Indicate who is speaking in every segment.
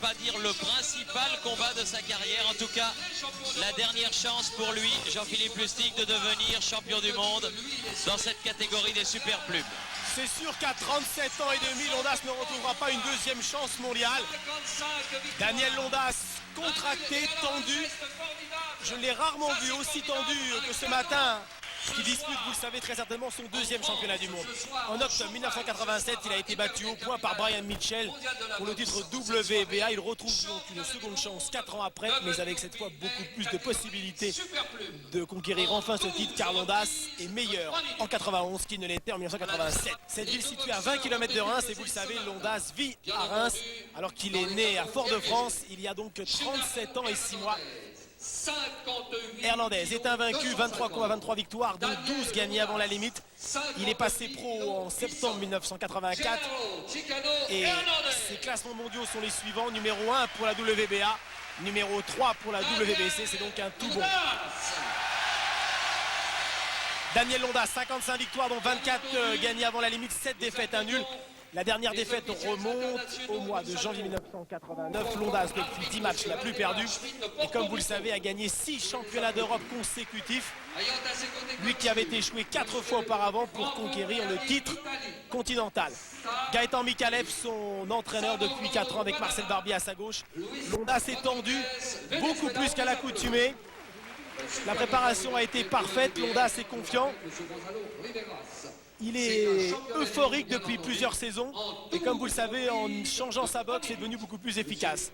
Speaker 1: pas dire le principal combat de sa carrière. En tout cas, la dernière chance pour lui, Jean-Philippe Lustig, de devenir champion du monde dans cette catégorie des super plumes.
Speaker 2: C'est sûr qu'à 37 ans et demi, Londas ne retrouvera pas une deuxième chance mondiale. Daniel Londas, contracté, tendu. Je l'ai rarement vu aussi tendu que ce matin, qui dispute, vous le savez très certainement, son deuxième championnat du monde. En octobre 1987, il a été battu au point par Brian Mitchell pour le titre WBA. Il retrouve donc une seconde chance 4 ans après, mais avec cette fois beaucoup plus de possibilités de conquérir enfin ce titre, car Londas est meilleur en 91 qu'il ne l'était en 1987. Cette ville située à 20 km de Reims, et vous le savez, Londas vit à Reims alors qu'il est né à Fort-de-France il y a donc 37 ans et 6 mois. Hernandez est invaincu, 23 combats, 23 victoires, dont 12 gagnés avant la limite. Il est passé pro en septembre 1984 et ses classements mondiaux sont les suivants: numéro 1 pour la WBA, numéro 3 pour la WBC, c'est donc un tout bon. Daniel Londas, 55 victoires, dont 24 gagnés avant la limite, 7 défaites, un nul. La dernière défaite remonte au mois de janvier 1989. Londas, depuis 10 matchs, n'a plus perdu. Et comme vous le savez, a gagné 6 championnats d'Europe consécutifs. Lui qui avait échoué 4 fois auparavant pour conquérir le titre continental. Gaëtan Mikalev, son entraîneur depuis 4 ans avec Marcel Barbier à sa gauche. Londas est tendu, beaucoup plus qu'à l'accoutumée. La préparation a été parfaite, Londas est confiant. Il est euphorique depuis plusieurs saisons et comme vous le savez, en changeant sa boxe, il est devenu beaucoup plus efficace.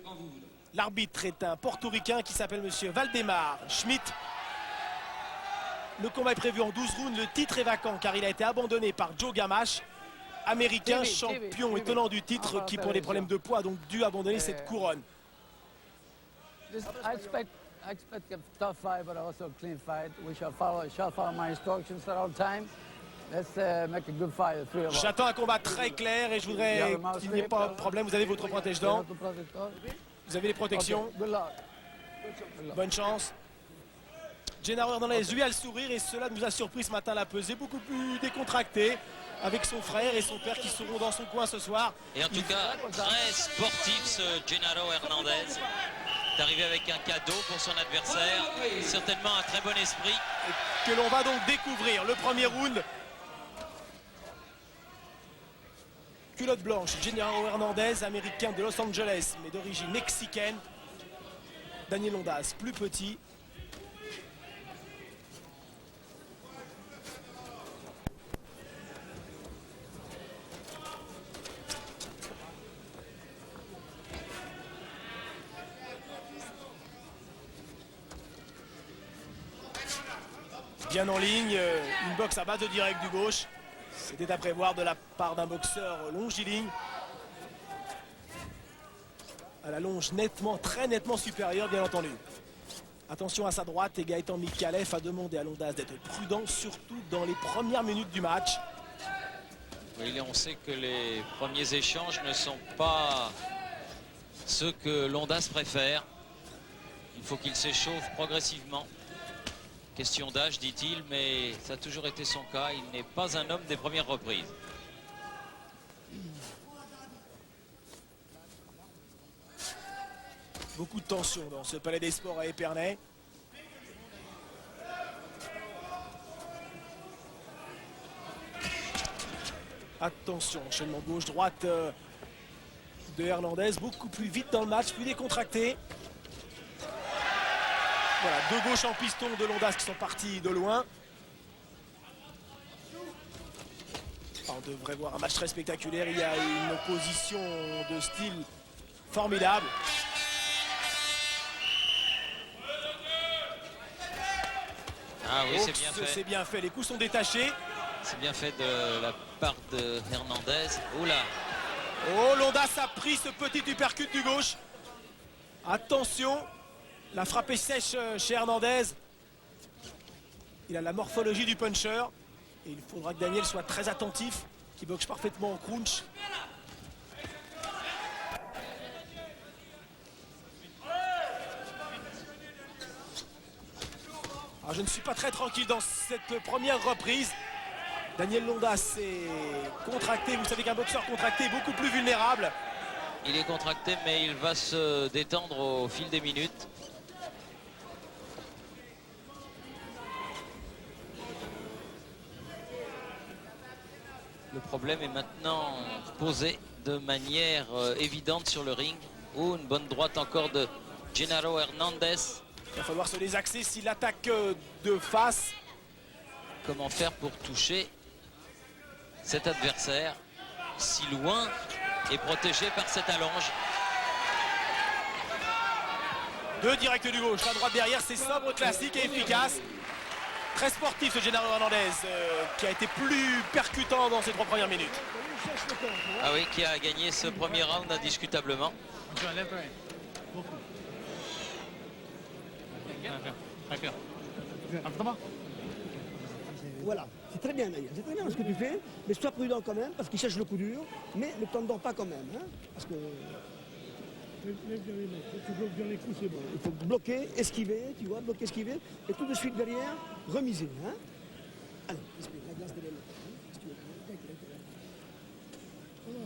Speaker 2: L'arbitre est un portoricain qui s'appelle monsieur Valdemar Schmidt. Le combat est prévu en 12 rounds, le titre est vacant car il a été abandonné par Joe Gamache, américain, champion et tenant du titre, qui pour des problèmes de poids a donc dû abandonner cette couronne.
Speaker 3: I expect a tough fight, but also a clean fight. We shall follow my instructions at all time. Let's make a good fight, the three of us.
Speaker 2: J'attends un combat très clair et je voudrais qu'il n'y ait pas de problème. Vous avez votre protège-dents. Vous avez les protections. Bonne chance. Gennaro Hernandez, lui, a le sourire et cela nous a surpris ce matin à la pesée. Beaucoup plus décontracté avec son frère et son père qui seront dans son coin ce soir.
Speaker 1: Et en tout cas, très sportif ce Gennaro Hernandez. Est arrivé avec un cadeau pour son adversaire, certainement un très bon esprit.
Speaker 2: Que l'on va donc découvrir le premier round. Culotte blanche, Gennaro Hernandez, américain de Los Angeles, mais d'origine mexicaine. Daniel Londas, plus petit. Bien en ligne, une boxe à base de direct du gauche. C'était à prévoir de la part d'un boxeur longiligne. À la longe nettement, très nettement supérieure, bien entendu. Attention à sa droite, et Gaëtan Mikalev a demandé à Londas d'être prudent, surtout dans les premières minutes du match.
Speaker 1: Oui, on sait que les premiers échanges ne sont pas ceux que Londas préfère. Il faut qu'il s'échauffe progressivement. Question d'âge, dit-il, mais ça a toujours été son cas. Il n'est pas un homme des premières reprises.
Speaker 2: Beaucoup de tension dans ce palais des sports à Épernay. Attention, enchaînement gauche-droite de Hernandez. Beaucoup plus vite dans le match, plus décontracté. Voilà, deux gauches en piston de Londas qui sont partis de loin. On devrait voir un match très spectaculaire. Il y a une opposition de style formidable.
Speaker 1: Ah oui, c'est bien fait.
Speaker 2: C'est bien fait, les coups sont détachés.
Speaker 1: C'est bien fait de la part de Hernandez. Oula.
Speaker 2: Oh, Londas a pris ce petit uppercut du gauche. Attention. La frappe est sèche chez Hernandez. Il a la morphologie du puncher. Et il faudra que Daniel soit très attentif, qu'il boxe parfaitement en crunch. Alors, je ne suis pas très tranquille dans cette première reprise. Daniel Londas est contracté. Vous savez qu'un boxeur contracté est beaucoup plus vulnérable.
Speaker 1: il est contracté, mais il va se détendre au fil des minutes. Le problème est maintenant posé de manière évidente sur le ring. Oh, une bonne droite encore de Genaro Hernandez.
Speaker 2: Il va falloir se désaxer s'il attaque de face.
Speaker 1: Comment faire pour toucher cet adversaire si loin et protégé par cette allonge?
Speaker 2: Deux directs du gauche, la droite derrière, c'est sobre, classique et efficace. Très sportif ce Genaro Hernandez qui a été plus percutant dans ces 3 premières minutes.
Speaker 1: Ah oui, qui a gagné ce premier round indiscutablement.
Speaker 4: Voilà, c'est très bien Daniel, c'est très bien ce que tu fais, mais sois prudent quand même, parce qu'il cherche le coup dur, mais ne t'endors pas quand même, hein, parce que... Tu bloques bien les coups, c'est bon. Il faut bloquer, esquiver, tu vois, bloquer, esquiver, et tout de suite derrière, remiser, hein. Allez, explique, la glace de l'aile.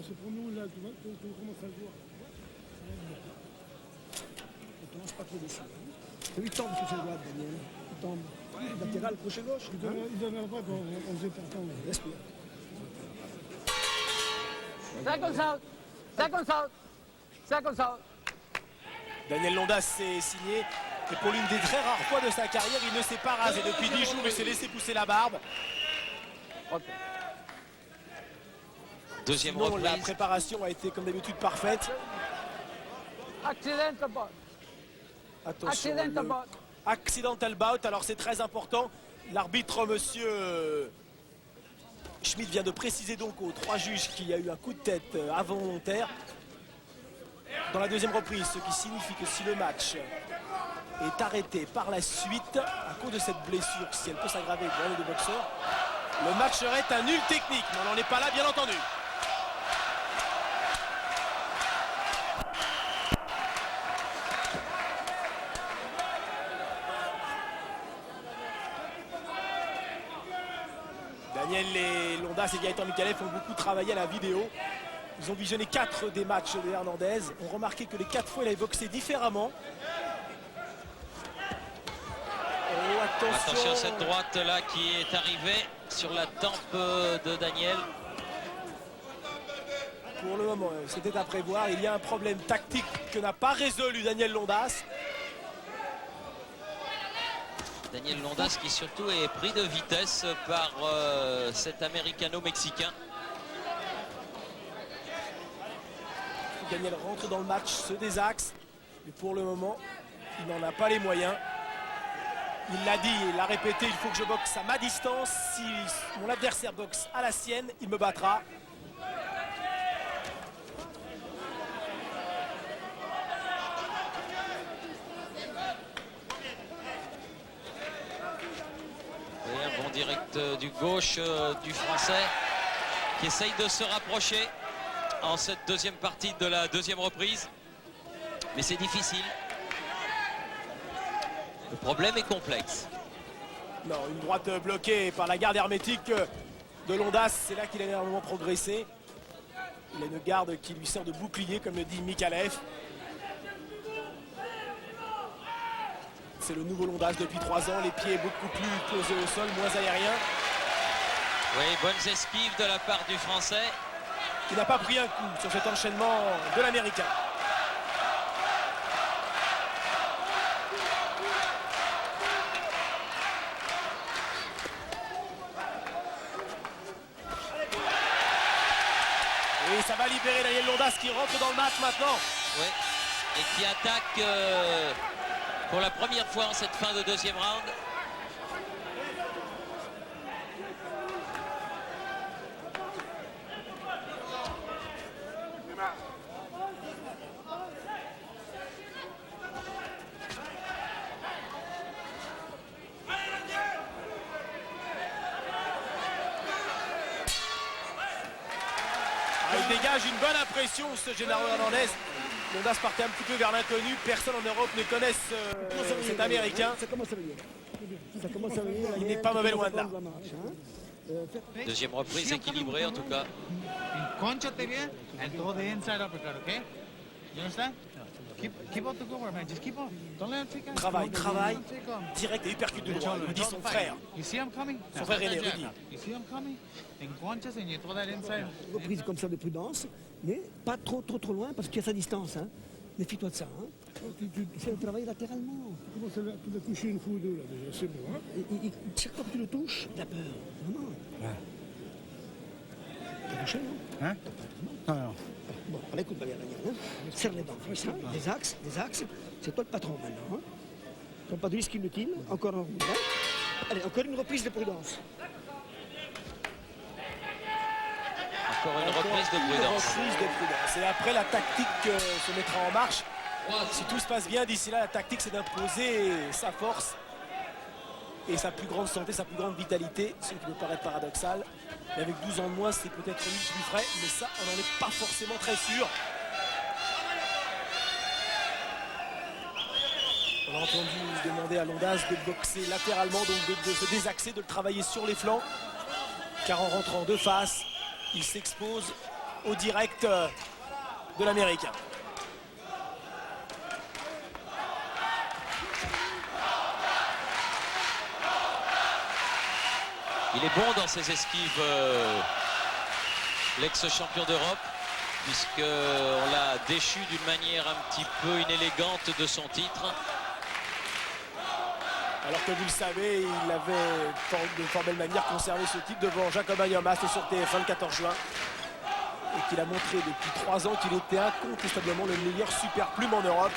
Speaker 5: C'est pour nous là, tu vois, tu commences à le voir.
Speaker 4: Ne te lance pas trop dessus. Hein. Il tombe sur ses droites, Daniel. Il tombe. Latéral, crochet gauche.
Speaker 5: Ils donnent pas quand on faisait pourtant.
Speaker 4: Respire.
Speaker 3: Seconds out. Seconds out. Seconds out.
Speaker 2: Daniel Londas s'est signé. Et pour l'une des très rares fois de sa carrière, il ne s'est pas rasé. Depuis 10 jours, il s'est laissé pousser la barbe.
Speaker 3: Okay.
Speaker 1: Deuxième
Speaker 2: Sinon,
Speaker 1: reprise.
Speaker 2: la préparation a été comme d'habitude parfaite.
Speaker 3: Accidental bout.
Speaker 2: Attention,
Speaker 3: Accidental
Speaker 2: le
Speaker 3: bout.
Speaker 2: accidental bout, alors c'est très important. L'arbitre, monsieur Schmidt, vient de préciser donc aux 3 juges qu'il y a eu un coup de tête involontaire dans la deuxième reprise, ce qui signifie que si le match est arrêté par la suite à cause de cette blessure, si elle peut s'aggraver dans les 2 boxeurs, le match serait un nul technique, mais on n'en est pas là bien entendu. Daniel et Londas et Gaëtan Mikalev ont beaucoup travaillé à la vidéo. Ils ont visionné 4 des matchs de Hernandez. On remarqué que les 4 fois il a boxé différemment. Oh,
Speaker 1: Attention à cette droite là qui est arrivée sur la tempe de Daniel.
Speaker 2: Pour le moment, c'était à prévoir. Il y a un problème tactique que n'a pas résolu Daniel Londas.
Speaker 1: Daniel Londas qui surtout est pris de vitesse par cet américano-mexicain.
Speaker 2: Daniel rentre dans le match, se désaxe. Mais pour le moment, il n'en a pas les moyens. Il l'a dit, il l'a répété, il faut que je boxe à ma distance. Si mon adversaire boxe à la sienne, il me battra.
Speaker 1: Et un bon direct du gauche du Français qui essaye de se rapprocher en cette deuxième partie de la deuxième reprise. Mais c'est difficile. Le problème est complexe.
Speaker 2: Non, une droite bloquée par la garde hermétique de Londas. C'est là qu'il a énormément progressé. Il a une garde qui lui sert de bouclier, comme le dit Mikalev. C'est le nouveau Londas depuis 3 ans. Les pieds beaucoup plus posés au sol, moins aériens.
Speaker 1: Oui, bonnes esquives de la part du Français.
Speaker 2: Qui n'a pas pris un coup sur cet enchaînement de l'Américain. Et ça va libérer Daniel Londas qui rentre dans le match maintenant.
Speaker 1: Oui, et qui attaque pour la première fois en cette fin de deuxième round.
Speaker 2: Il dégage une bonne impression, ce Genaro Hernandez. Londas partait un petit peu vers l'inconnu. Personne en Europe ne connaisse cet Américain.
Speaker 4: Ça commence à venir. Ça commence à venir.
Speaker 2: Il n'est pas mauvais loin de là.
Speaker 1: Deuxième reprise équilibrée en tout cas.
Speaker 6: Conchote bien and throw the inside uppercut, okay? You understand? Keep up the good work, man. Just keep up. Don't let him take on.
Speaker 2: Travail, travail.
Speaker 6: Don't take on.
Speaker 2: Direct et hypercute de droit. Il me dit son frère.
Speaker 6: You see him coming?
Speaker 2: Son frère aîné, Rudy.
Speaker 6: You see him coming? And punches and you throw that inside.
Speaker 4: Reprise comme ça de prudence, mais pas trop loin parce qu'il y a sa distance. Hein. Méfie-toi de ça. Hein. Essaie de travailler latéralement.
Speaker 5: Comment ça tu l'as touché une fois ou deux là déjà, c'est bon. Hein?
Speaker 4: Chaque fois que tu le touches, t'as peur. Vraiment. T'as touché, non?
Speaker 6: Hein? Non.
Speaker 4: Bon, allez, écoute, Daniel. Hein. Serre les dents. Ça, des axes. C'est toi le patron maintenant. Hein. Ton pas de risque inutile. Encore un round. Hein. Allez, encore une reprise de prudence.
Speaker 1: Encore une reprise de prudence.
Speaker 2: Et après, la tactique se mettra en marche. Si tout se passe bien, d'ici là, la tactique, c'est d'imposer sa force et sa plus grande santé, sa plus grande vitalité, ce qui peut paraître paradoxal. Mais avec 12 ans de moins, c'est peut-être lui plus frais, mais ça, on n'en est pas forcément très sûr. On a entendu demander à Londas de boxer latéralement, donc de se désaxer, de le travailler sur les flancs, car en rentrant de face, il s'expose au direct de l'Américain.
Speaker 1: Il est bon dans ses esquives, l'ex-champion d'Europe, puisqu'on l'a déchu d'une manière un petit peu inélégante de son titre.
Speaker 2: Alors que vous le savez, il avait de fort belle manière conservé ce titre devant Jacob Ayama, c'est sur TF1 le 14 juin. Et qu'il a montré depuis 3 ans qu'il était incontestablement le meilleur super plume en Europe.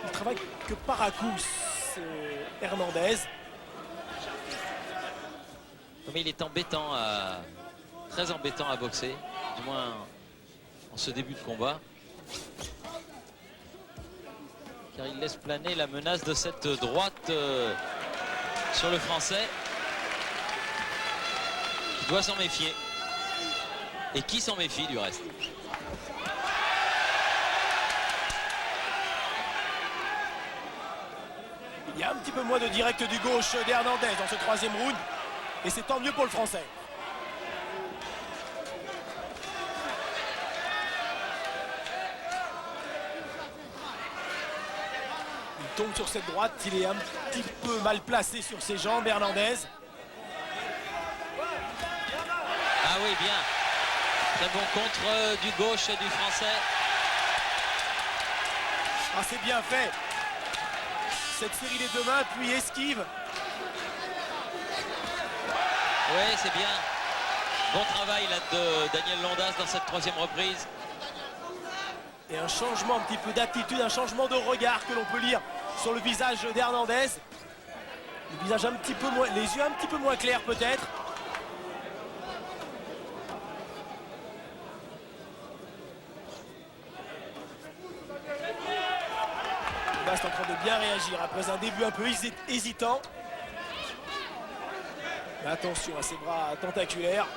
Speaker 2: Il travaille que par à coup, c'est Hernandez.
Speaker 1: Mais il est embêtant, très embêtant à boxer, du moins en ce début de combat. Car il laisse planer la menace de cette droite sur le Français. Il doit s'en méfier. Et qui s'en méfie du reste?
Speaker 2: Il y a un petit peu moins de direct du gauche d'Hernandez dans ce 3e round. Et c'est tant mieux pour le Français. Il tombe sur cette droite, il est un petit peu mal placé sur ses jambes, Hernandez.
Speaker 1: Ah oui, bien. Très bon contre du gauche du Français.
Speaker 2: Ah, c'est bien fait. Cette série des deux mains, puis esquive.
Speaker 1: Oui, c'est bien. Bon travail là de Daniel Londas dans cette 3e reprise.
Speaker 2: Et un changement un petit peu d'attitude, un changement de regard que l'on peut lire sur le visage d'Hernandez. Le visage un petit peu moins, les yeux un petit peu moins clairs peut-être. Londas est en train de bien réagir après un début un peu hésitant. Mais attention à ses bras tentaculaires.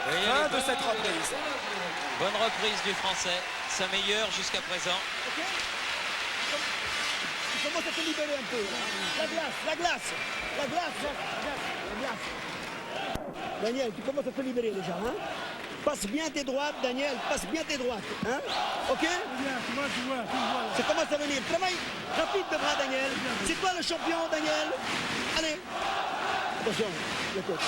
Speaker 2: Fin de cette reprise.
Speaker 1: Bonne reprise du Français, sa meilleure jusqu'à présent.
Speaker 4: Tu commences à te libérer un peu. La glace. Daniel, tu commences à te libérer déjà. Hein? Passe bien tes droites, Daniel. Passe bien tes droites. Hein? Ok?
Speaker 5: Tu vois.
Speaker 4: Ça commence à venir. Travaille rapide de bras, Daniel. C'est toi le champion, Daniel. Allez. Attention, le côté.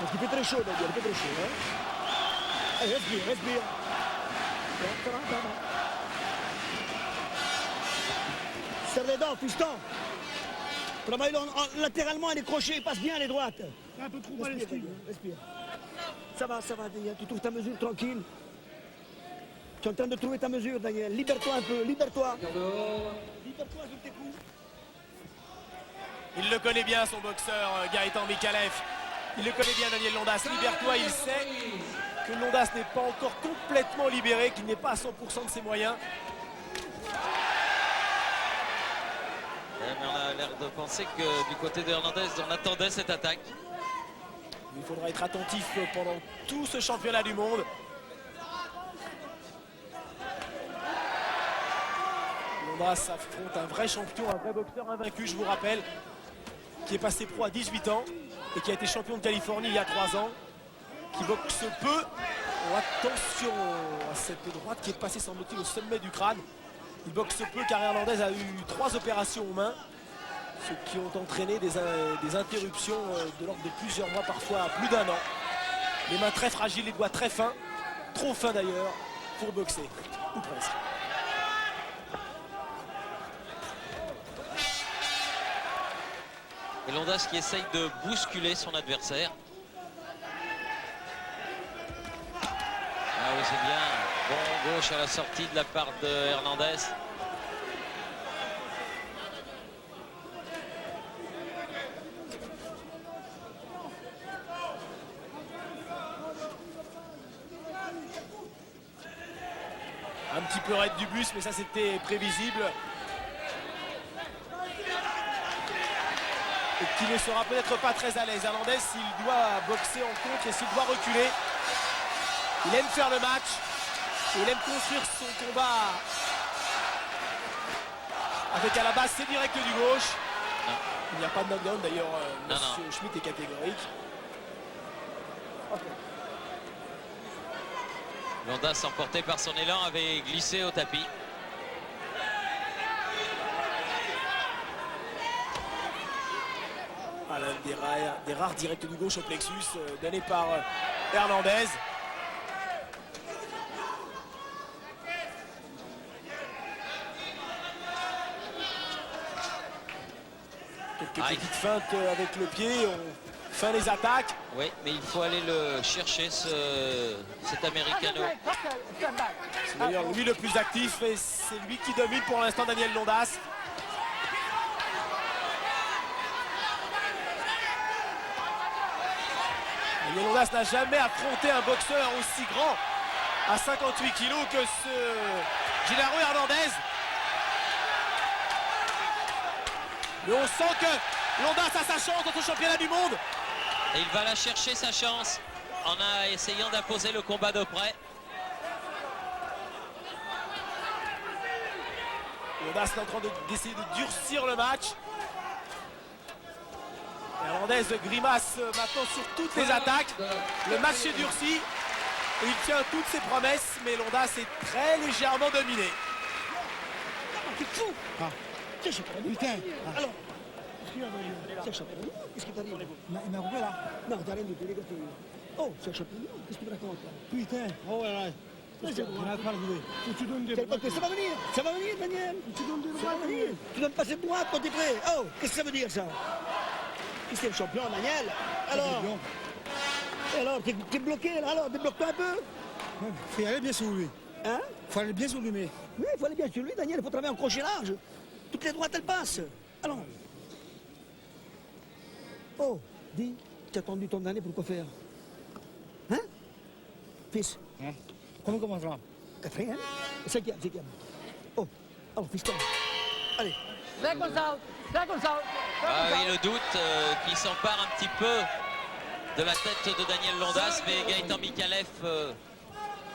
Speaker 4: Parce qu'il fait très chaud, Daniel. Il fait très chaud. Hein? Allez, respire. Ça va. Serre les dents, fiston. Travaille latéralement et les crochets, passe bien les droites.
Speaker 5: Un peu trop mal esquive.
Speaker 4: Respire. Ça va, Daniel. Tu trouves ta mesure tranquille. Tu es en train de trouver ta mesure, Daniel. Libère-toi un peu, libère-toi. Libère-toi sur tes coups.
Speaker 2: Il le connaît bien, son boxeur Gaëtan Mikalev. Il le connaît bien, Daniel Londas. Libère-toi, il sait que Londas n'est pas encore complètement libéré, qu'il n'est pas à 100% de ses moyens.
Speaker 1: Mais on a l'air de penser que du côté de Hernandez, on attendait cette attaque.
Speaker 2: Il faudra être attentif pendant tout ce championnat du monde. Londas affronte un vrai champion, un vrai boxeur invaincu, je vous rappelle, qui est passé pro à 18 ans et qui a été champion de Californie il y a 3 ans, qui boxe peu. Oh, attention à cette droite qui est passée, semble-t-il, au sommet du crâne. Il boxe peu car Hernandez a eu 3 opérations aux mains, ce qui ont entraîné des interruptions de l'ordre de plusieurs mois, parfois plus d'1 an. Les mains très fragiles, les doigts très fins, trop fins d'ailleurs, pour boxer, ou presque.
Speaker 1: Et Londas qui essaye de bousculer son adversaire. Ah oui, c'est bien. Bon gauche à la sortie de la part de Hernandez.
Speaker 2: Un petit peu raide du bus, mais ça c'était prévisible. Et qui ne sera peut-être pas très à l'aise. Hernandez, s'il doit boxer en contre et s'il doit reculer, il aime faire le match. Et il aime construire son combat avec à la base ses directs du gauche.
Speaker 1: Non.
Speaker 2: Il n'y a pas de knockdown d'ailleurs.
Speaker 1: Non,
Speaker 2: Monsieur Schmitt est catégorique.
Speaker 1: Londas, emporté par son élan, avait glissé au tapis.
Speaker 2: Ah, l'un des rares directs du gauche au plexus donné par Hernandez. Quelques
Speaker 1: Aïe.
Speaker 2: petites feintes avec le pied, on feint les attaques.
Speaker 1: Oui, mais il faut aller le chercher, cet Americano.
Speaker 3: Stand back.
Speaker 2: C'est d'ailleurs lui le plus actif et c'est lui qui domine pour l'instant Daniel Londas. Daniel Londas n'a jamais affronté un boxeur aussi grand à 58 kg que ce Genaro Hernandez. Mais on sent que Londas a sa chance dans ce championnat du monde.
Speaker 1: Et il va la chercher sa chance en essayant d'imposer le combat de près.
Speaker 2: Londas est en train d'essayer de durcir le match. Hernandez grimace maintenant sur toutes les attaques. Le match est durci. Et il tient toutes ses promesses, mais Londas est très légèrement dominé.
Speaker 4: T'es fou.
Speaker 5: Ah.
Speaker 4: C'est champion.
Speaker 5: Putain. Ah.
Speaker 4: Alors, c'est champion. Qu'est-ce qui t'arrive?
Speaker 5: Il m'a coupé là.
Speaker 4: Non, t'as rien du tout, les gars. Oh, c'est champion. Qu'est-ce que tu me racontes là?
Speaker 5: Putain. Oh là là.
Speaker 4: C'est
Speaker 5: On a pas le goûter. Faut que tu donnes des
Speaker 4: Ça va venir, Daniel.
Speaker 5: Tu donnes des
Speaker 4: Ça va venir. Tu donnes pas cette droite quand t'es prêt. Oh, qu'est-ce que ça veut dire ça? C'est le champion, Daniel. Alors, t'es bloqué là, alors débloque-toi un peu.
Speaker 5: Faut y aller bien sur lui.
Speaker 4: Hein?
Speaker 5: Faut aller bien sur lui, mais.
Speaker 4: Oui, il faut aller bien sur lui, Daniel, il faut travailler en crochet large. Toutes les droites, elles passent. Alors. Oh, dis, tu as attendu ton année pour quoi faire? Hein? Fils,
Speaker 5: Hein? Comment commence là?
Speaker 4: 4e, 5e. Oh, alors, fiston. Allez.
Speaker 3: Seconds out. Seconds out.
Speaker 1: Ah oui, le doute qui s'empare un petit peu de la tête de Daniel Londas, mais Gaëtan Mikalev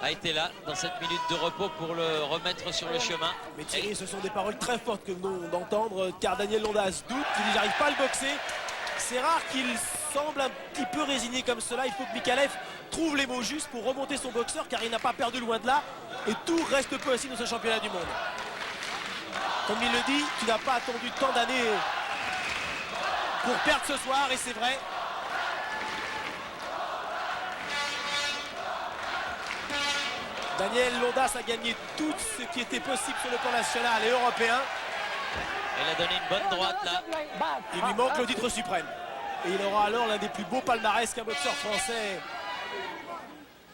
Speaker 1: a été là dans cette minute de repos pour le remettre sur le chemin.
Speaker 2: Mais Thierry, ce sont des paroles très fortes que nous venons d'entendre, car Daniel Londas doute, il n'arrive pas à le boxer. C'est rare qu'il semble un petit peu résigné comme cela. Il faut que Mikalev trouve les mots justes pour remonter son boxeur, car il n'a pas perdu loin de là. Et tout reste possible dans ce championnat du monde. Comme il le dit, tu n'as pas attendu tant d'années pour perdre ce soir, et c'est vrai. Daniel Londas a gagné tout ce qui était possible sur le plan national et européen.
Speaker 1: Il a donné une bonne droite là.
Speaker 2: Il lui manque le titre suprême. Et il aura alors l'un des plus beaux palmarès qu'un boxeur français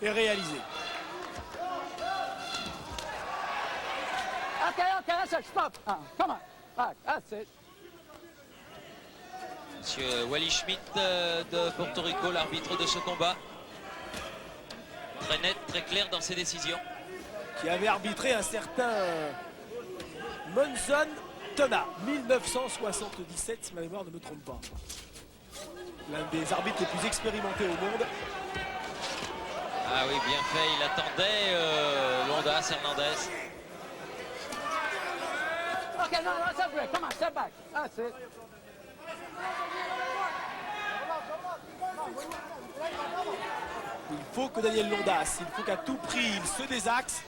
Speaker 2: ait réalisé.
Speaker 3: Okay, that's it. Stop. Come on. Back. That's it.
Speaker 1: Monsieur Wally Schmitt de Porto Rico, l'arbitre de ce combat. Très net, très clair dans ses décisions.
Speaker 2: Qui avait arbitré un certain Monzon Thomas, 1977, si ma mémoire ne me trompe pas. l'un des arbitres les plus expérimentés au monde.
Speaker 1: Ah oui, bien fait. Il attendait Londas, Hernandez.
Speaker 3: Okay, no, that's a break. Come on, step back. That's it.
Speaker 2: Il faut que Daniel Londas, il faut qu'à tout prix il se désaxe.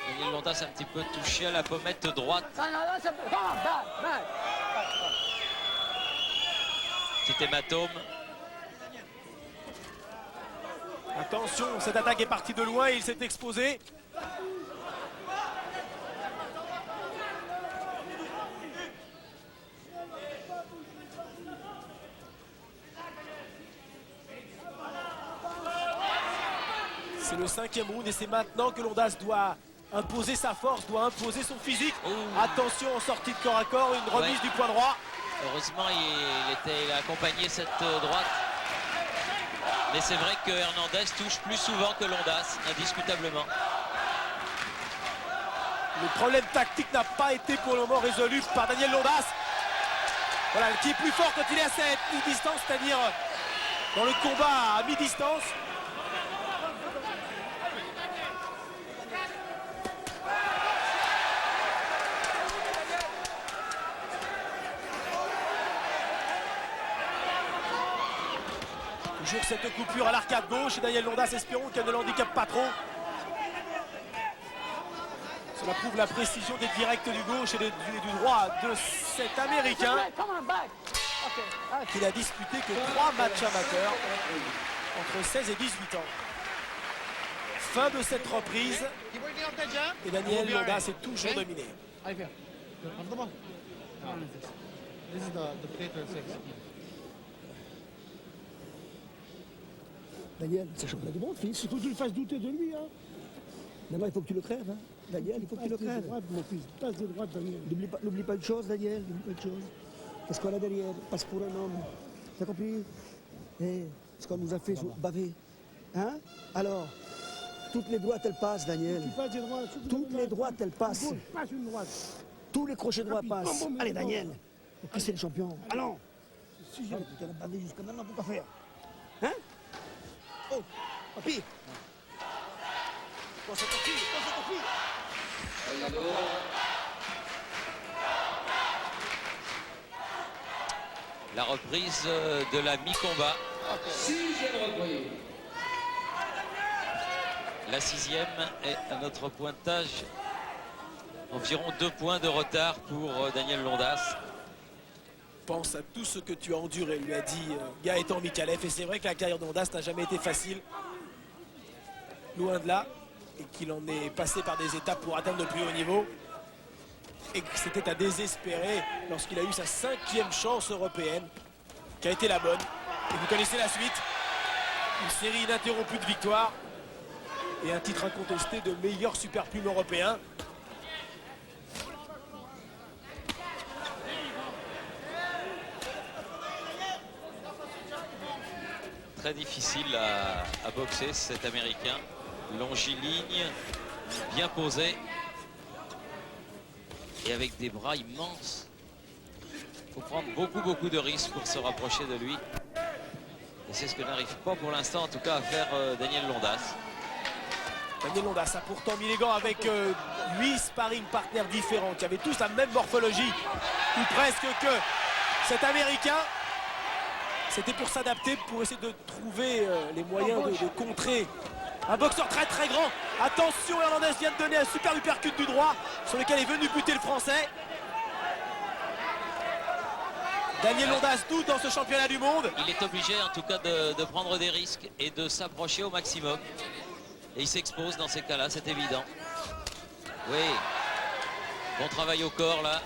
Speaker 1: Daniel Londas un petit peu touché à la pommette droite.
Speaker 3: No, that's a break. Come on, back.
Speaker 1: Petit hématome.
Speaker 2: Attention, cette attaque est partie de loin et il s'est exposé. C'est le 5e round et c'est maintenant que Londas doit imposer sa force, doit imposer son physique. Attention en sortie de corps à corps, une remise du point droit.
Speaker 1: Heureusement, il a accompagné cette droite. Mais c'est vrai que Hernandez touche plus souvent que Londas, indiscutablement.
Speaker 2: Le problème tactique n'a pas été pour le moment résolu par Daniel Londas. Voilà, qui est plus fort quand il est à cette mi-distance, c'est-à-dire dans le combat à mi-distance. Toujours cette coupure à l'arcade gauche et Daniel Londas, espérons qu'elle ne l'handicape pas trop. Cela prouve la précision des directs du gauche et du droit de cet Américain qui n'a disputé que 3 matchs amateurs entre 16 et 18 ans. Fin de cette reprise et Daniel Londas est toujours dominé.
Speaker 6: This is the plater 6.
Speaker 4: Daniel, c'est championnat du monde, fils.
Speaker 5: Il faut que tu le fasses douter de lui. Hein.
Speaker 4: Maintenant, il faut que tu le crèves. Hein. Daniel, il faut que tu le crèves.
Speaker 5: Mon fils, passe de droite, Daniel.
Speaker 4: N'oublie pas une chose, Daniel. N'oublie pas une chose. Qu'est-ce qu'on a derrière? Passe pour un homme. T'as compris? Ce qu'on nous a fait baver. Hein? Alors, toutes les droites, elles passent, Daniel.
Speaker 5: Tu passes des droites.
Speaker 4: Toutes les droites, elles passent.
Speaker 5: Gauche, passe une droite.
Speaker 4: Tous les crochets droits passent.
Speaker 5: Bam, bam,
Speaker 4: Allez,
Speaker 5: bam.
Speaker 4: Daniel. Qui c'est le champion? Allons.
Speaker 5: Si
Speaker 4: Tu as bavé jusqu'à maintenant, pourquoi faire? Hein? Oh, papy. Bon, c'est parti,
Speaker 1: La reprise de la mi-combat. La 6e est à notre pointage. Environ 2 points de retard pour Daniel Londas.
Speaker 2: Pense à tout ce que tu as enduré, lui a dit Gaëtan Mikalev. Et c'est vrai que la carrière de Londas n'a jamais été facile. Loin de là. Et qu'il en est passé par des étapes pour atteindre le plus haut niveau. Et que c'était à désespérer lorsqu'il a eu sa 5e chance européenne, qui a été la bonne. Et vous connaissez la suite. Une série ininterrompue de victoires. Et un titre incontesté de meilleur super plume européen.
Speaker 1: Très difficile à boxer cet Américain. Longiligne, bien posé. Et avec des bras immenses. Il faut prendre beaucoup de risques pour se rapprocher de lui. Et c'est ce que n'arrive pas pour l'instant en tout cas à faire Daniel Londas.
Speaker 2: Daniel Londas a pourtant mis les gants avec 8 sparring partners différents qui avaient tous la même morphologie, ou presque, que cet Américain. C'était pour s'adapter, pour essayer de trouver les moyens de contrer un boxeur très grand. Attention, Hernandez vient de donner un super uppercut du droit sur lequel est venu buter le Français. Daniel Londas doute dans ce championnat du monde.
Speaker 1: Il est obligé en tout cas de prendre des risques et de s'approcher au maximum. Et il s'expose dans ces cas-là, c'est évident. Oui. Bon travail au corps là.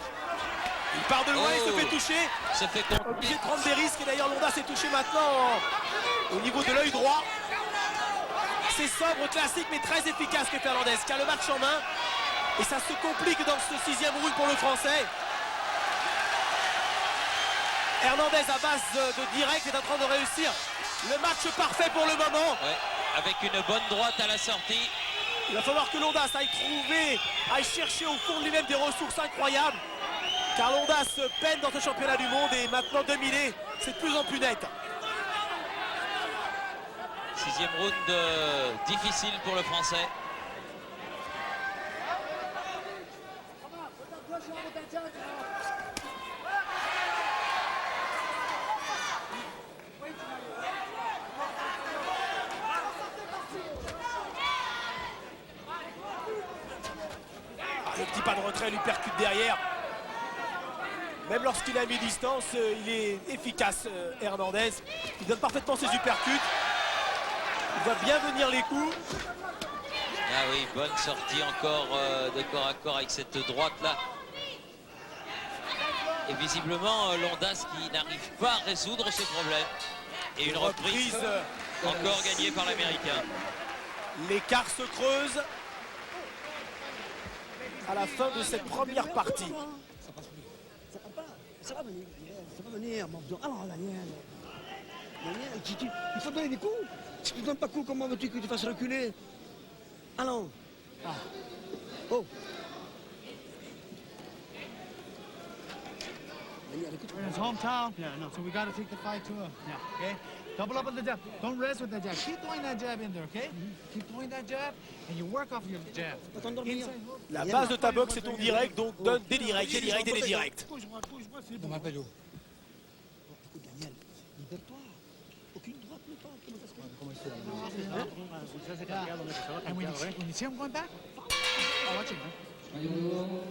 Speaker 2: Il part de loin, il se fait toucher.
Speaker 1: Se fait contre.
Speaker 2: Obligé de prendre des risques et d'ailleurs Londas est touché maintenant au niveau de l'œil droit. C'est sobre, classique mais très efficace que Hernandez qui a le match en main. Et ça se complique dans ce 6e round pour le Français. Hernandez à base de direct est en train de réussir le match parfait pour le moment.
Speaker 1: Ouais, avec une bonne droite à la sortie.
Speaker 2: Il va falloir que Londas aille chercher au fond de lui-même des ressources incroyables. Car Londas peine dans ce championnat du monde et maintenant dominer, c'est de plus en plus net.
Speaker 1: 6e round difficile pour le Français.
Speaker 2: Le petit pas de retrait lui percute derrière. Même lorsqu'il a mis distance, il est efficace, Hernandez. Il donne parfaitement ses uppercuts. Il voit bien venir les coups.
Speaker 1: Ah oui, bonne sortie encore de corps à corps avec cette droite-là. Et visiblement, Londas qui n'arrive pas à résoudre ce problème. Et une reprise encore gagnée par l'Américain.
Speaker 2: L'écart se creuse à la fin de cette première partie.
Speaker 4: Ça va venir, ça va venir. Alors, Daniel, il faut donner des coups. Si tu ne donnes pas de coups, comment veux-tu que tu fasses reculer? Allons. Ah. Oh. Daniel, écoute.
Speaker 6: We're in his hometown, so we got to take the fight to him. Okay? Double up on the jab. Don't rest with the jab. Keep throwing that jab in there, okay? Keep throwing that jab, and you work off your jab.
Speaker 2: La base de ta boxe, c'est ton direct, donc donne des directs, et des directs.
Speaker 6: Dans ma pédo.
Speaker 4: Écoute, Daniel, libère-toi. Aucune droite ne part.
Speaker 6: And when you see him going back, I'll watch it, man.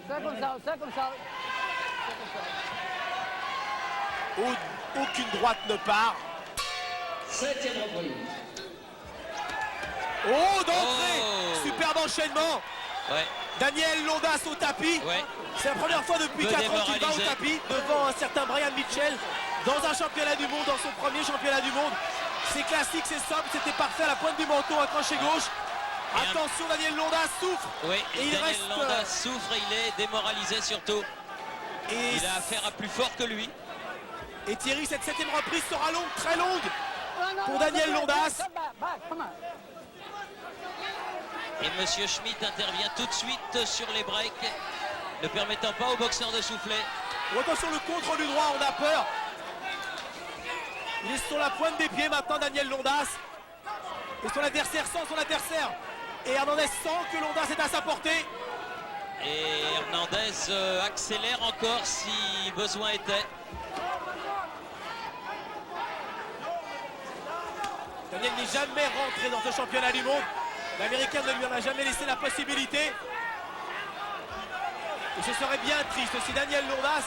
Speaker 3: Second out, second out.
Speaker 2: Aucune droite ne part.
Speaker 7: 7e reprise.
Speaker 2: Oh, d'entrée!
Speaker 1: Oh.
Speaker 2: Superbe enchaînement.
Speaker 1: Ouais,
Speaker 2: Daniel Londas au tapis.
Speaker 1: ouais.
Speaker 2: C'est la première fois depuis 4 ans qu'il va au
Speaker 1: démoralisé.
Speaker 2: tapis devant un certain Brian Mitchell dans un championnat du monde, dans son premier championnat du monde. C'est classique, c'est simple, c'était parfait à la pointe du menton, un crochet gauche.
Speaker 1: Et
Speaker 2: Attention, Daniel Londas souffre.
Speaker 1: Oui,
Speaker 2: Et il
Speaker 1: Daniel
Speaker 2: reste,
Speaker 1: Londas souffre, il est démoralisé surtout.
Speaker 2: Et,
Speaker 1: Il a affaire à plus fort que lui.
Speaker 2: et Thierry, cette 7e reprise sera longue, très longue. Pour
Speaker 3: No,
Speaker 2: Daniel
Speaker 3: come
Speaker 2: Londas.
Speaker 3: back, come on.
Speaker 1: Et Monsieur Schmidt intervient tout de suite sur les breaks, ne permettant pas au boxeur de souffler.
Speaker 2: Attention, le contre du droit, on a peur. Il est sur la pointe des pieds maintenant, Daniel Londas. Et son adversaire sent son adversaire. Et Hernandez sent que Londas est à sa portée.
Speaker 1: Et Hernandez accélère encore si besoin était.
Speaker 2: Daniel n'est jamais rentré dans ce championnat du monde. L'Américain ne lui en a jamais laissé la possibilité. Et ce serait bien triste si Daniel Londas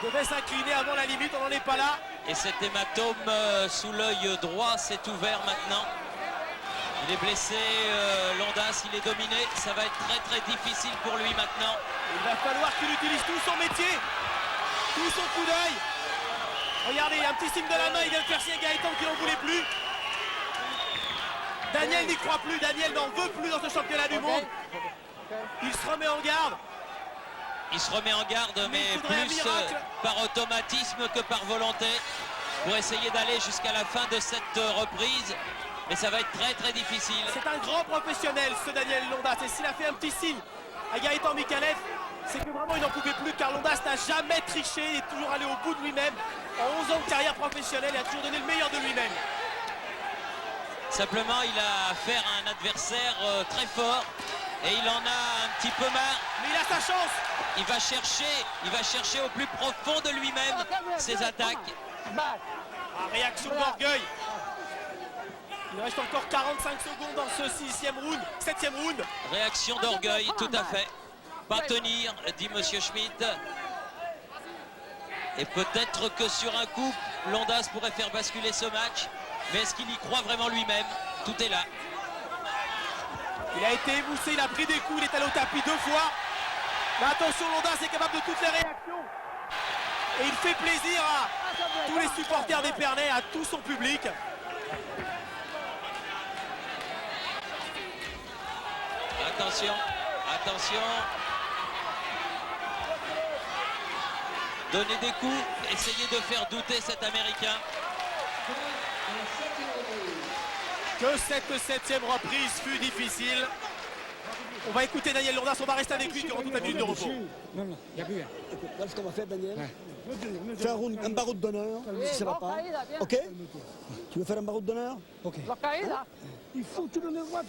Speaker 2: devait s'incliner avant la limite, on n'en est pas là.
Speaker 1: Et cet hématome sous l'œil droit s'est ouvert maintenant. Il est blessé, Londas, il est dominé. Ça va être très très difficile pour lui maintenant.
Speaker 2: Il va falloir qu'il utilise tout son métier, tout son coup d'œil. Regardez, un petit signe de la main, il vient de faire signe à Gaëtan qui n'en voulait plus. Daniel n'y croit plus, Daniel n'en veut plus dans ce championnat du monde. Il se remet en garde.
Speaker 1: Il se remet en garde, mais
Speaker 2: il faudrait un
Speaker 1: plus
Speaker 2: miracle.
Speaker 1: par automatisme que par volonté, pour essayer d'aller jusqu'à la fin de cette reprise. Mais ça va être très très difficile.
Speaker 2: C'est un grand professionnel, ce Daniel Londas. Et s'il a fait un petit signe à Gaëtan Mikalev, c'est que vraiment il n'en pouvait plus, car Londas n'a jamais triché, il est toujours allé au bout de lui-même. En 11 ans de carrière professionnelle, il a toujours donné le meilleur de lui-même.
Speaker 1: Simplement, il a affaire à un adversaire très fort et il en a un petit peu marre.
Speaker 2: Mais il a sa chance.
Speaker 1: Il va chercher au plus profond de lui-même ses attaques.
Speaker 3: Back.
Speaker 2: Ah, réaction d'orgueil. Il reste encore 45 secondes dans ce 7e round.
Speaker 1: Réaction d'orgueil, tout à fait. Pas tenir, dit Monsieur Schmidt. Et peut-être que sur un coup, Londas pourrait faire basculer ce match. Mais est-ce qu'il y croit vraiment lui-même? Tout est là.
Speaker 2: Il a été émoussé, il a pris des coups, il est allé au tapis 2 fois. Mais attention, Londas est capable de toutes les réactions. Et il fait plaisir à tous les supporters d'Épernay, à tout son public.
Speaker 1: Attention, attention. Donner des coups, essayer de faire douter cet Américain.
Speaker 2: Que cette 7e reprise fut difficile. On va écouter Daniel Londas, on va rester avec lui durant toute la minute de repos.
Speaker 5: Non, non, il n'y a plus rien.
Speaker 4: Écoute, voilà ce qu'on va faire, Daniel.
Speaker 5: Ouais.
Speaker 4: Fais un baroud d'honneur, si ça va pas. Ok? Tu veux faire un baroud d'honneur? Ok.
Speaker 5: Il faut que tu donnes le droit.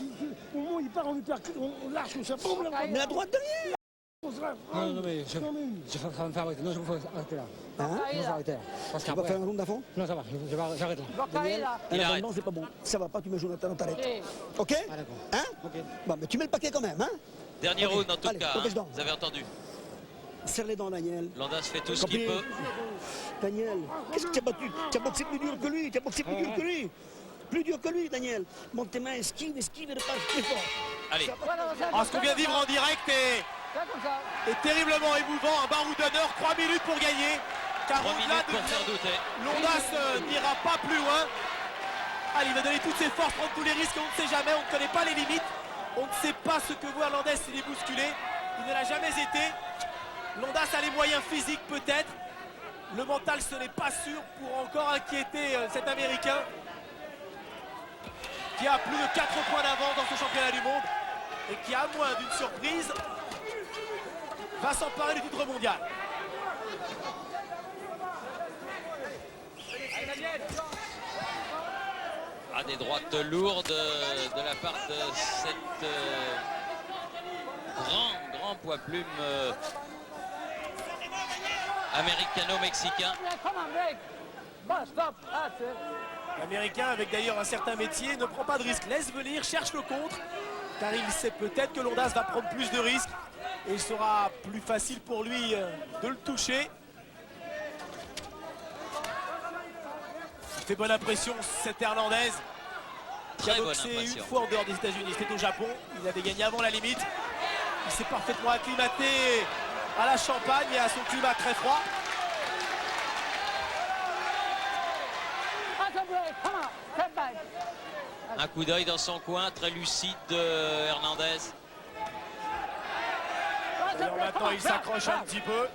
Speaker 5: Au moment où il part, on lui perd, on lâche le chapeau.
Speaker 4: Mais à droite derrière!
Speaker 5: On sera.
Speaker 8: Non, non, mais je vais me faire arrêter. Non, je vais arrêter là.
Speaker 4: Hein?
Speaker 8: Je vais arrêter là. Parce
Speaker 4: Tu vas
Speaker 8: qu'après...
Speaker 4: faire un round à fond?
Speaker 8: Non, ça va, j'arrête là.
Speaker 4: Daniel,
Speaker 1: Il
Speaker 4: un
Speaker 1: arrête.
Speaker 4: abandon, c'est pas bon. Ça va pas, tu mets Jonathan, t'arrêtes. Ok?
Speaker 8: Ah, d'accord.
Speaker 4: Hein?
Speaker 8: Ok.
Speaker 4: Bon, mais tu mets le paquet quand même, hein?
Speaker 1: Dernier
Speaker 4: Ok.
Speaker 1: round en tout
Speaker 4: Allez,
Speaker 1: cas,
Speaker 4: dépêche donc.
Speaker 1: vous avez entendu.
Speaker 4: Serre les dents, Daniel.
Speaker 1: Londas fait tout ce qu'il
Speaker 4: Compris?
Speaker 1: peut.
Speaker 4: Daniel, qu'est-ce que tu as battu? Tu as boxé plus dur que lui, tu as boxé plus dur que lui. Plus dur que lui, Daniel. Monte tes mains, esquive et repars plus fort.
Speaker 1: Allez,
Speaker 2: Ce qu'on vient de vivre en direct est terriblement émouvant. Un baroud d'honneur, 3 minutes pour gagner. Car
Speaker 1: 3
Speaker 2: au-delà
Speaker 1: minutes pour faire douter.
Speaker 2: Londas n'ira pas plus loin. Allez, il va donner toutes ses forces, prendre tous les risques. On ne sait jamais, on ne connaît pas les limites. On ne sait pas ce que vaut Hernandez s'il est bousculé. Il ne l'a jamais été. Londas a les moyens physiques peut-être. Le mental, ce n'est pas sûr pour encore inquiéter cet Américain qui a plus de 4 points d'avance dans ce championnat du monde et qui, à moins d'une surprise, va s'emparer du titre mondial.
Speaker 1: Ah, des droites lourdes de la part de cet grand poids plume américano-mexicain.
Speaker 2: L'Américain, avec d'ailleurs un certain métier, ne prend pas de risque, laisse venir, cherche le contre, car il sait peut-être que Londas va prendre plus de risques et il sera plus facile pour lui de le toucher. Il fait bonne impression cet Hernandez qui a
Speaker 1: Très bonne
Speaker 2: boxé une
Speaker 1: impression.
Speaker 2: fois en dehors des États-Unis. C'était au Japon, il avait gagné avant la limite. Il s'est parfaitement acclimaté à la Champagne et à son climat très froid.
Speaker 1: Un coup d'œil dans son coin, très lucide de Hernandez.
Speaker 2: Alors maintenant il s'accroche un petit peu.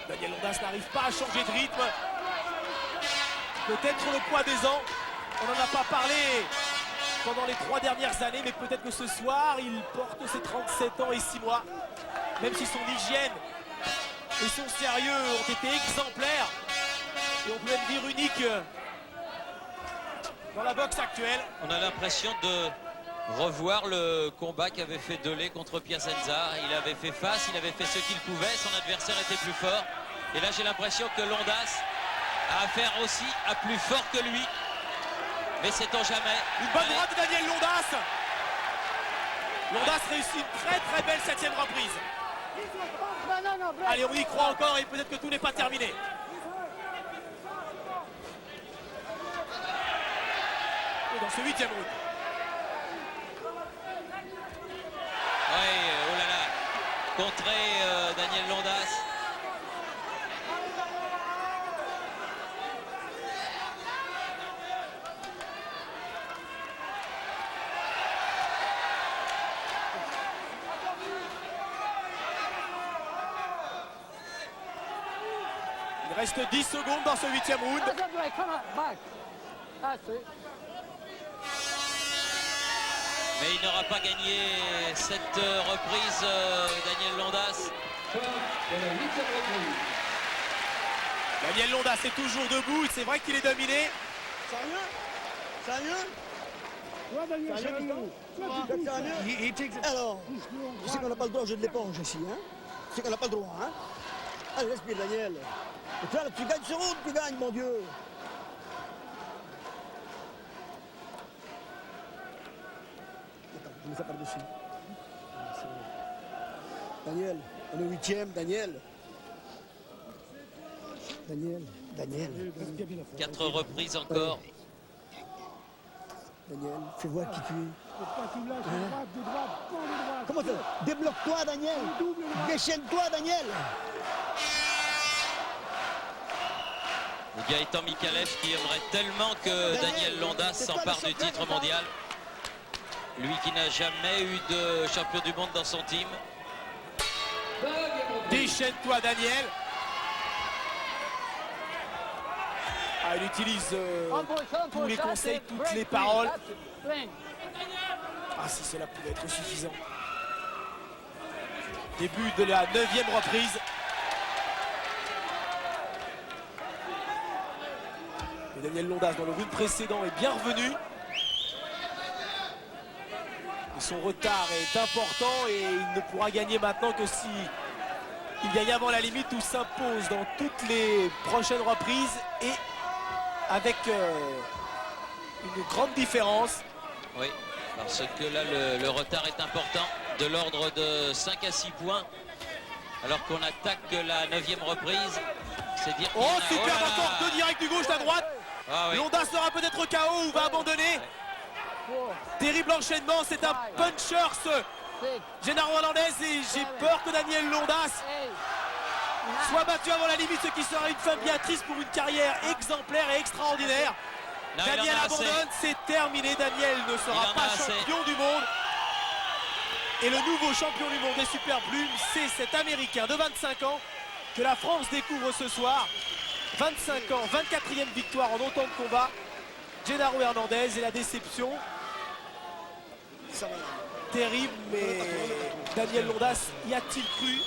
Speaker 2: Daniel Londas n'arrive pas à changer de rythme. Peut-être le poids des ans. On n'en a pas parlé pendant les 3 dernières années, mais peut-être que ce soir, il porte ses 37 ans et 6 mois. Même si son hygiène et son sérieux ont été exemplaires, et on peut même dire uniques dans la boxe actuelle.
Speaker 1: On a l'impression de revoir le combat qu'avait fait Delay contre Piacenza. Il avait fait face, il avait fait ce qu'il pouvait, son adversaire était plus fort. Et là j'ai l'impression que Londas a affaire aussi à plus fort que lui. Mais sait-on jamais.
Speaker 2: Une bonne droite de Daniel Londas. Londas réussit une très belle 7e reprise. Allez, on y croit encore et peut-être que tout n'est pas terminé. Et dans ce 8e round.
Speaker 1: Oui, oh là là. Contré Daniel Londas.
Speaker 2: Il reste 10 secondes dans ce 8e round.
Speaker 1: Mais il n'aura pas gagné cette reprise, Daniel Londas.
Speaker 2: Daniel Londas est toujours debout. C'est vrai qu'il est dominé.
Speaker 4: Sérieux?
Speaker 5: Ouais, Daniel,
Speaker 4: Sérieux,
Speaker 5: sérieux.
Speaker 4: Alors, tu sais qu'on n'a pas le droit au jeu de l'éponge ici, hein? Tu sais qu'on n'a pas le droit, hein? Allez, respire, Daniel. Et toi, là, tu gagnes ce round, tu gagnes, mon Dieu. Attends, je mets ça par-dessus. Daniel, on est 8e, Daniel. Daniel.
Speaker 1: 4 reprises encore.
Speaker 4: Daniel, fais voir qui tu es.
Speaker 5: Pas tout là, de droite, pas de droite.
Speaker 4: Comment ça? Débloque-toi, Daniel. Déchaîne-toi, Daniel.
Speaker 1: Gaëtan Mikalev qui aimerait tellement que Daniel Londas s'empare du titre mondial. Lui qui n'a jamais eu de champion du monde dans son team.
Speaker 2: Déchaîne-toi, Daniel. Ah, il utilise tous les conseils, toutes les paroles. Ah, si cela pouvait être suffisant. Début de la 9e reprise. Et Daniel Londas, dans le round précédent, est bien revenu. Et son retard est important et il ne pourra gagner maintenant que si il gagne avant la limite ou s'impose dans toutes les prochaines reprises et avec une grande différence.
Speaker 1: Oui, parce que là, le retard est important, de l'ordre de 5 à 6 points, alors qu'on attaque la 9e reprise. C'est dire
Speaker 2: oh, super encore, deux directs du gauche à droite.
Speaker 1: Ah, oui.
Speaker 2: Londas sera peut-être KO ou va abandonner. Terrible enchaînement, c'est un puncher ce Genaro Hernandez et j'ai peur que Daniel Londas soit battu avant la limite, ce qui sera une fin bien triste pour une carrière exemplaire et extraordinaire.
Speaker 1: Non,
Speaker 2: Daniel abandonne, c'est terminé. Daniel ne sera pas champion du monde. Et le nouveau champion du monde des super plumes, c'est cet Américain de 25 ans que la France découvre ce soir. 25 ans, 24e victoire en autant de combats. Genaro Hernandez et la déception. Terrible, mais Daniel Londas y a-t-il cru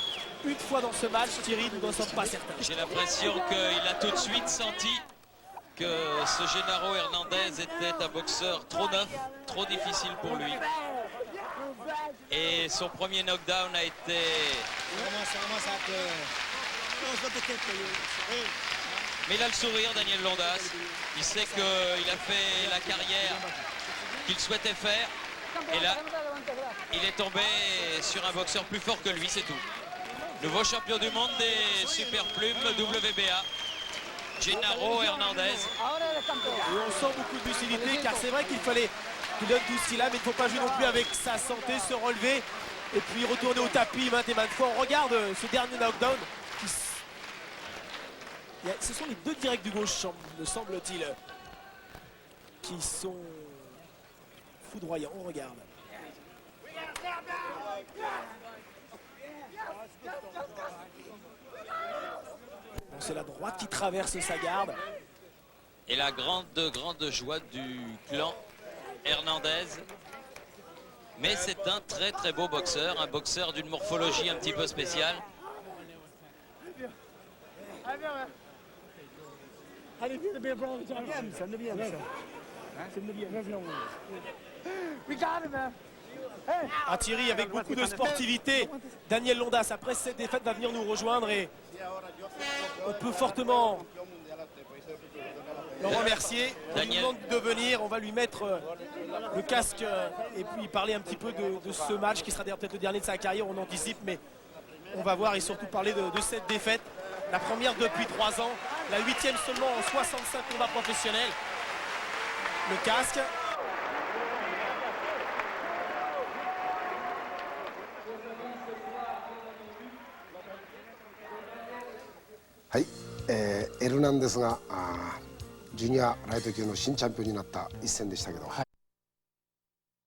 Speaker 2: une fois dans ce match? Thierry, nous n'en sommes pas certains.
Speaker 1: J'ai l'impression qu'il a tout de suite senti que ce Genaro Hernandez était un boxeur trop neuf, trop difficile pour lui. Et son premier knockdown a été... Mais il a le sourire, Daniel Londas. Il sait qu'il a fait la carrière qu'il souhaitait faire. Et là, il est tombé sur un boxeur plus fort que lui, c'est tout. Nouveau champion du monde des super plumes WBA, Genaro Hernandez.
Speaker 2: Et on sent beaucoup de lucidité car c'est vrai qu'il fallait qu'il donne tout ce qu'il a, mais il ne faut pas jouer non plus avec sa santé, se relever et puis retourner au tapis maintes et maintes fois. On regarde ce dernier knockdown. Ce sont les deux directs du gauche, me semble-t-il, qui sont foudroyants. On regarde. C'est la droite qui traverse sa garde.
Speaker 1: Et la grande joie du clan Hernandez. Mais c'est un très très beau boxeur, un boxeur d'une morphologie un petit peu spéciale.
Speaker 5: Allez, viens, bien, ça ne vient, ça.
Speaker 2: Un Thierry avec beaucoup de sportivité. Daniel Londas, après cette défaite, va venir nous rejoindre et on peut fortement le remercier. On nous demande de venir, on va lui mettre le casque et puis parler un petit peu de ce match qui sera d'ailleurs peut-être le dernier de sa carrière, on anticipe, mais on va voir et surtout parler de cette défaite. La première depuis 3 ans, la 8e seulement en 65 combats professionnels. Le casque.
Speaker 9: エルナンデスがジュニアライト級の新チャンピオンになった一戦でしたけど、